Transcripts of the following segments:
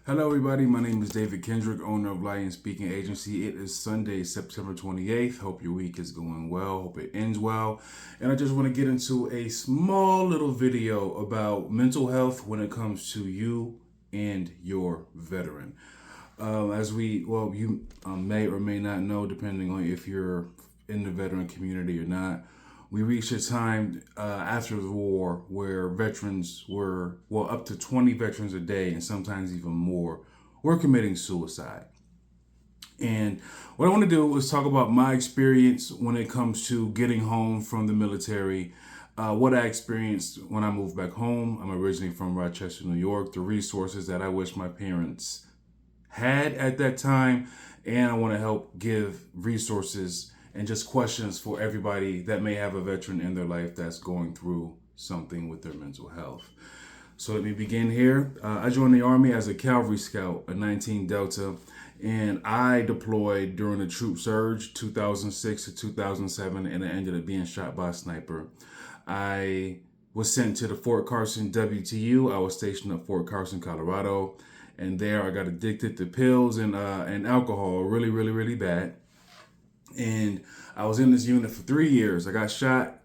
Hello, everybody. My name is David Kendrick, owner of Lion Speaking Agency. It is Sunday, September 28th. Hope your week is going well. Hope it ends well. And I just want to get into a small little video about mental health when it comes to you and your veteran. You may or may not know, depending on if you're in the veteran community or not, we reached a time after the war where veterans were, up to 20 veterans a day, and sometimes even more, were committing suicide. And what I want to do is talk about my experience when it comes to getting home from the military, what I experienced when I moved back home. I'm originally from Rochester, New York, the resources that I wish my parents had at that time, and I want to help give resources and just questions for everybody that may have a veteran in their life that's going through something with their mental health. So let me begin here. I joined the Army as a Cavalry Scout, a 19 Delta, and I deployed during the troop surge 2006 to 2007, and I ended up being shot by a sniper. I was sent to the Fort Carson WTU. I was stationed at Fort Carson, Colorado, and there I got addicted to pills and alcohol really, really, really bad. And I was in this unit for 3 years. I got shot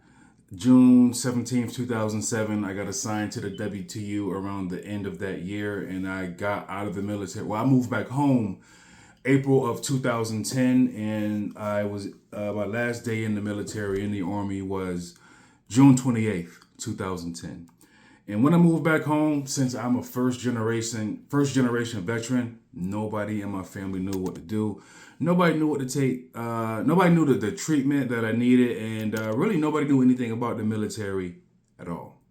June 17th, 2007. I got assigned to the WTU around the end of that year, and I got out of the military. Well, I moved back home April of 2010, and I was my last day in the military in the Army was June 28th, 2010. And when I moved back home, since I'm a first generation veteran, nobody in my family knew what to do. Nobody knew what to take. Nobody knew the treatment that I needed, and really nobody knew anything about the military at all.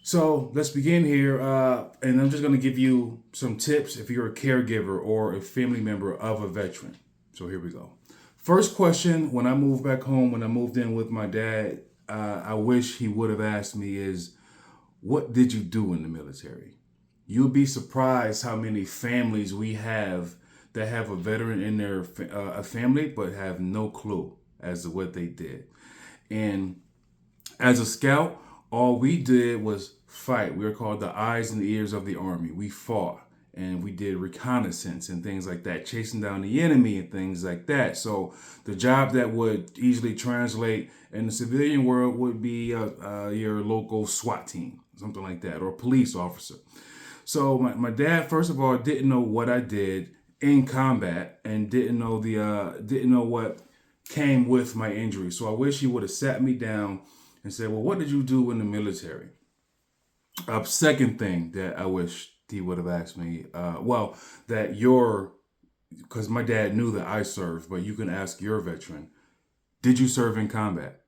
So let's begin here, and I'm just going to give you some tips if you're a caregiver or a family member of a veteran. So here we go. First question: when I moved back home, when I moved in with my dad, I wish he would have asked me is, what did you do in the military? You'll be surprised how many families we have that have a veteran in their a family but have no clue as to what they did. And as a scout, all we did was fight. We were called the eyes and ears of the Army. We fought and we did reconnaissance and things like that, chasing down the enemy and things like that. So the job that would easily translate in the civilian world would be your local SWAT team, something like that, or a police officer. So my dad, first of all, didn't know what I did in combat and didn't know what came with my injury. So I wish he would have sat me down and said, well, what did you do in the military? Second thing that I wish he would have asked me, because my dad knew that I served, but you can ask your veteran, did you serve in combat?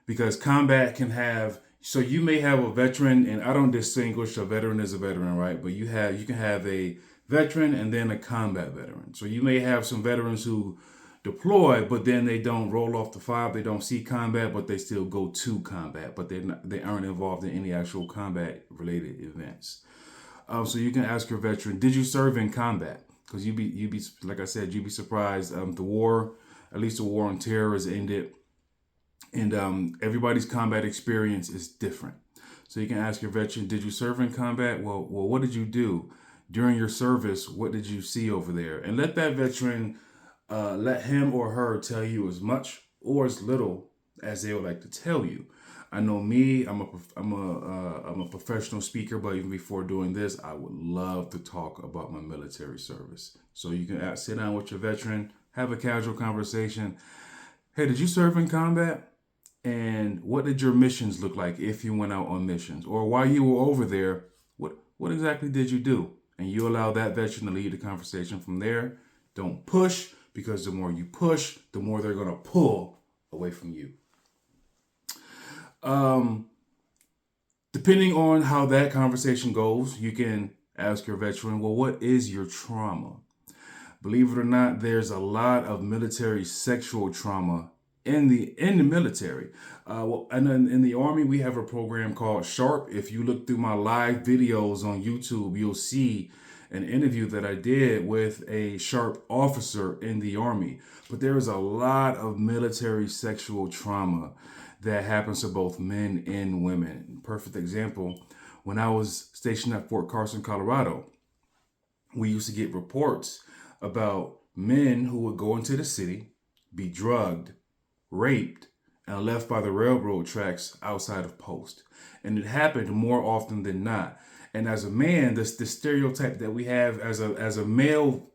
Because combat can have, so you may have a veteran, and I don't distinguish a veteran as a veteran, right? But you can have a veteran and then a combat veteran. So you may have some veterans who deploy, but then they don't roll off the five. They don't see combat, but they still go to combat, but they aren't involved in any actual combat related events. So you can ask your veteran, did you serve in combat? Because you'd be like I said, you'd be surprised. The war, at least the war on terror, has ended, and everybody's combat experience is different. So you can ask your veteran, did you serve in combat? Well, what did you do during your service? What did you see over there? And let that veteran, let him or her tell you as much or as little as they would like to tell you. I know me, I'm a professional speaker, but even before doing this, I would love to talk about my military service. So you can sit down with your veteran, have a casual conversation. Hey, did you serve in combat? And what did your missions look like if you went out on missions? Or while you were over there, what exactly did you do? And you allow that veteran to lead the conversation from there. Don't push, because the more you push, the more they're going to pull away from you. Depending on how that conversation goes, you can ask your veteran, well, what is your trauma? Believe it or not, there's a lot of military sexual trauma in the military. And in the Army, we have a program called Sharp. If you look through my live videos on YouTube, you'll see an interview that I did with a Sharp officer in the Army. But there is a lot of military sexual trauma that happens to both men and women. Perfect example, when I was stationed at Fort Carson, Colorado, we used to get reports about men who would go into the city, be drugged, raped, and left by the railroad tracks outside of post. And it happened more often than not. And as a man, the stereotype that we have as a male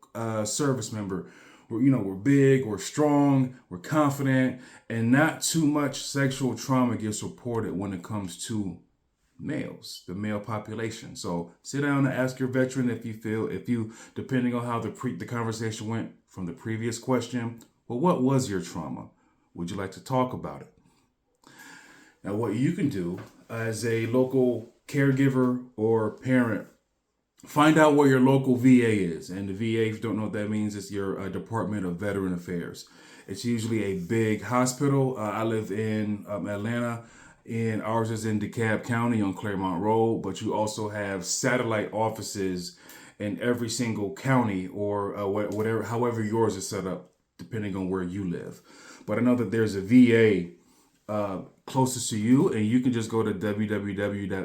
service member, we're big, we're strong, we're confident, and not too much sexual trauma gets reported when it comes to males, the male population. So sit down and ask your veteran if you, depending on how the conversation went from the previous question, well, what was your trauma? Would you like to talk about it? Now, what you can do as a local caregiver or parent, find out where your local VA is. And the VA, if you don't know what that means, it's your Department of Veteran Affairs. It's usually a big hospital. I live in Atlanta, and ours is in DeKalb County on Claremont Road, but you also have satellite offices in every single county or whatever, however yours is set up, depending on where you live. But I know that there's a VA closest to you, and you can just go to www.va.org,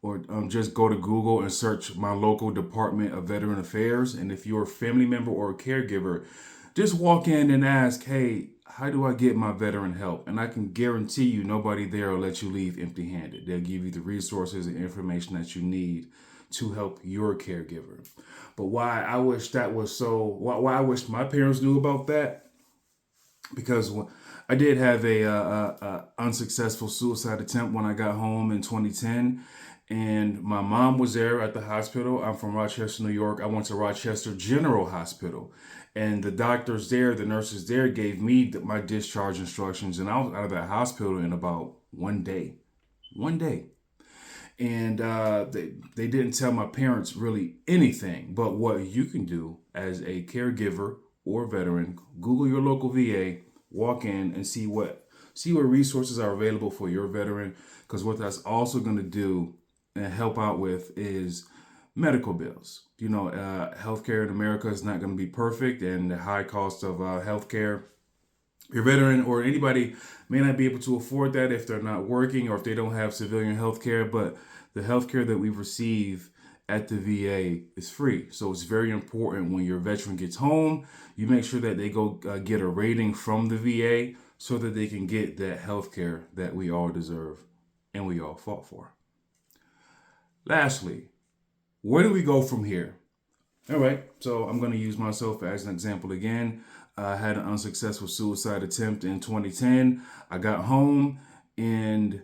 or just go to Google and search my local Department of Veteran Affairs. And if you're a family member or a caregiver, just walk in and ask, hey, how do I get my veteran help? And I can guarantee you nobody there will let you leave empty-handed. They'll give you the resources and information that you need to help your caregiver. But why I wish I wish my parents knew about that, because I did have a unsuccessful suicide attempt when I got home in 2010, and my mom was there at the hospital. I'm from Rochester, New York. I went to Rochester General Hospital, and the doctors there, the nurses there, gave me my discharge instructions, and I was out of that hospital in about 1 day. 1 day. And they didn't tell my parents really anything. But what you can do as a caregiver or veteran, Google your local VA, walk in and see what resources are available for your veteran. Because what that's also going to do and help out with is medical bills. Healthcare in America is not going to be perfect, and the high cost of healthcare. Your veteran or anybody may not be able to afford that if they're not working or if they don't have civilian health care, but the health care that we receive at the VA is free. So it's very important when your veteran gets home, you make sure that they go get a rating from the VA so that they can get that health care that we all deserve and we all fought for. Lastly, where do we go from here? All right, so I'm going to use myself as an example again. I had an unsuccessful suicide attempt in 2010. I got home and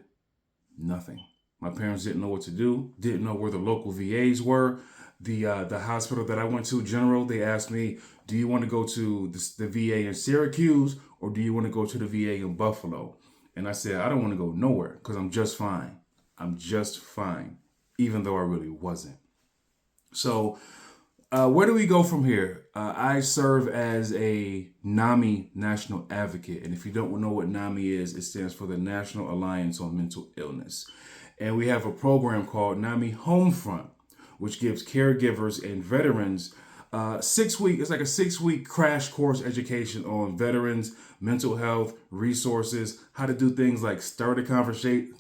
nothing. My parents didn't know what to do, didn't know where the local VAs were. The hospital that I went to, General, they asked me, do you want to go to the VA in Syracuse or do you want to go to the VA in Buffalo? And I said, I don't want to go nowhere because I'm just fine. I'm just fine, even though I really wasn't. So where do we go from here? I serve as a NAMI National Advocate. And if you don't know what NAMI is, it stands for the National Alliance on Mental Illness. And we have a program called NAMI Homefront, which gives caregivers and veterans 6 week. It's like a 6-week crash course education on veterans, mental health, resources, how to do things like start a conversation,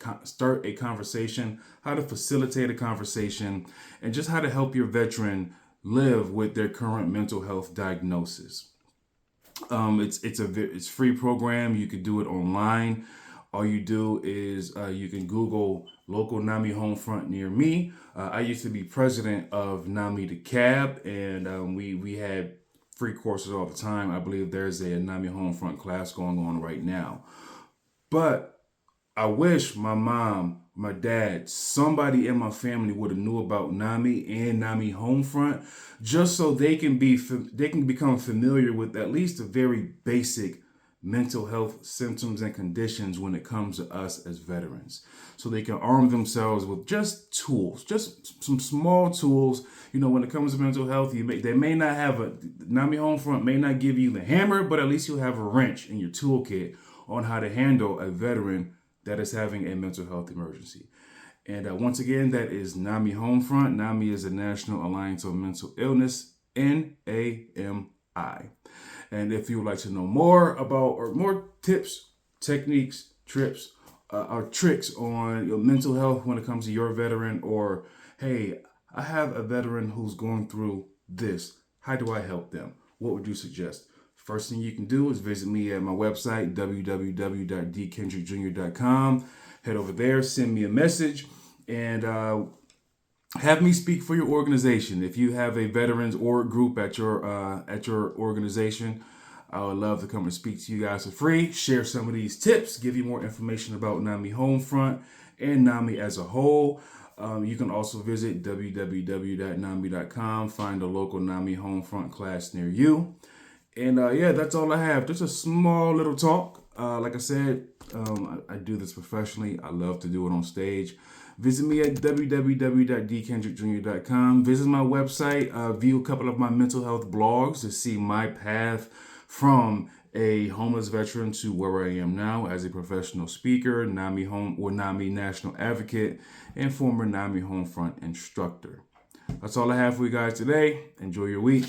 how to facilitate a conversation, and just how to help your veteran live with their current mental health diagnosis. It's free program. You could do it online. All you do is you can Google local NAMI Homefront near me. I used to be president of NAMI DeKalb, and we had free courses all the time. I believe there's a NAMI Homefront class going on right now. But I wish my mom, my dad, somebody in my family would have knew about NAMI and NAMI Homefront, just so they can become familiar with at least the very basic mental health symptoms and conditions when it comes to us as veterans, so they can arm themselves with just tools, just some small tools. When it comes to mental health, they may not have NAMI Homefront may not give you the hammer, but at least you'll have a wrench in your toolkit on how to handle a veteran that is having a mental health emergency. And once again, that is NAMI Homefront. NAMI is the National Alliance on Mental Illness, NAMI. And if you would like to know more about or more tips, techniques, tricks on your mental health when it comes to your veteran, or hey, I have a veteran who's going through this. How do I help them? What would you suggest? First thing you can do is visit me at my website, www.dkendrickjr.com. Head over there, send me a message, and have me speak for your organization. If you have a veterans org group at your organization, I would love to come and speak to you guys for free, share some of these tips, give you more information about NAMI Homefront and NAMI as a whole. You can also visit www.nami.com, find a local NAMI Homefront class near you. And yeah, that's all I have. Just a small little talk. Like I said, I do this professionally. I love to do it on stage. Visit me at www.dkendrickjr.com. Visit my website. View a couple of my mental health blogs to see my path from a homeless veteran to where I am now as a professional speaker, NAMI national advocate, and former NAMI Homefront instructor. That's all I have for you guys today. Enjoy your week.